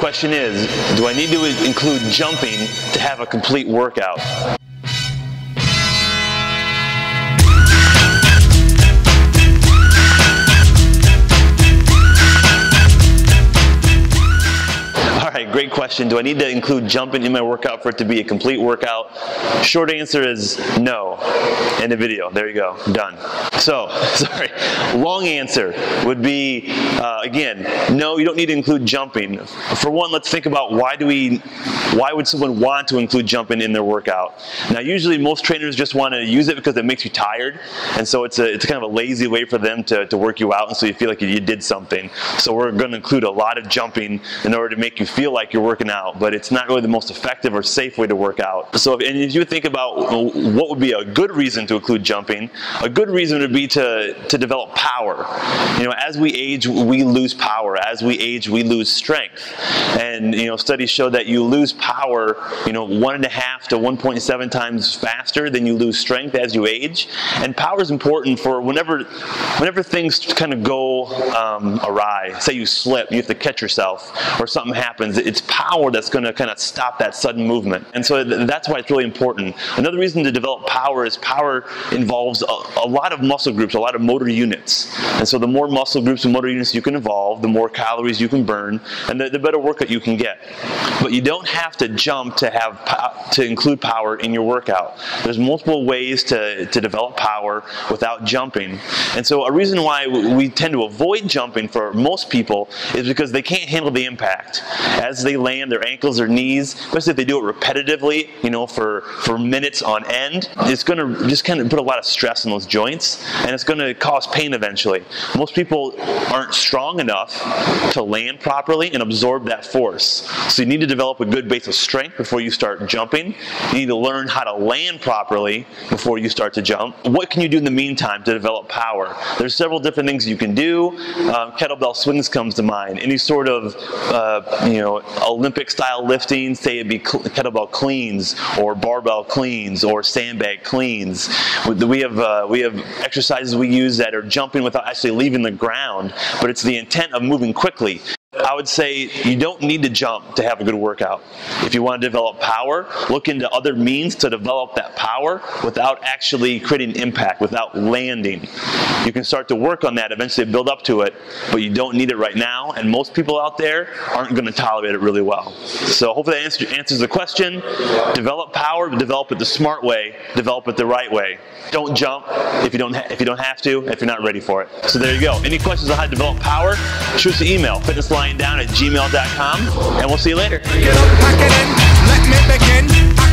question is, do I need to include jumping to have a complete workout? Great question. Do I need to include jumping in my workout for it to be a complete workout? Short answer is no. End of video. There you go. Done. So, sorry. Long answer would be, again, no, you don't need to include jumping. For one, let's think about why would someone want to include jumping in their workout? Now, usually most trainers just want to use it because it makes you tired, and so it's kind of a lazy way for them to work you out, and so you feel like you did something. So we're going to include a lot of jumping in order to make you feel like you're working out, but it's not really the most effective or safe way to work out. So if you think about what would be a good reason to include jumping, a good reason would be to develop power. You know, as we age, we lose power. As we age, we lose strength. And studies show that you lose power 1.5 to 1.7 times faster than you lose strength as you age. And power is important for whenever things kind of go awry. Say you slip, you have to catch yourself, or something happens. It's power that's going to kind of stop that sudden movement. And so that's why it's really important. Another reason to develop power is power involves a lot of muscle groups, a lot of motor units. And so the more muscle groups and motor units you can involve, the more calories you can burn, and the better workout you can get. But you don't have to jump to include power in your workout. There's multiple ways to develop power without jumping. And so a reason why we tend to avoid jumping for most people is because they can't handle the impact. As they land, their ankles or knees, especially if they do it repetitively, for minutes on end, it's going to just kind of put a lot of stress in those joints, and it's going to cause pain eventually. Most people aren't strong enough to land properly and absorb that force. So you need to develop a good base of strength before you start jumping. You need to learn how to land properly before you start to jump. What can you do in the meantime to develop power? There's several different things you can do. Kettlebell swings comes to mind. Any sort of Olympic style lifting, say it be kettlebell cleans or barbell cleans or sandbag cleans. We have exercises we use that are jumping without actually leaving the ground, but it's the intent of moving quickly. I would say you don't need to jump to have a good workout. If you want to develop power, look into other means to develop that power without actually creating impact, without landing. You can start to work on that, eventually build up to it, but you don't need it right now, and most people out there aren't going to tolerate it really well. So hopefully that answers the question. Develop power, but develop it the smart way, develop it the right way. Don't jump if you don't have to, if you're not ready for it. So there you go. Any questions on how to develop power, shoot us an email, fitnesslyingdown@gmail.com, and we'll see you later. Get up, pack it in, let me begin.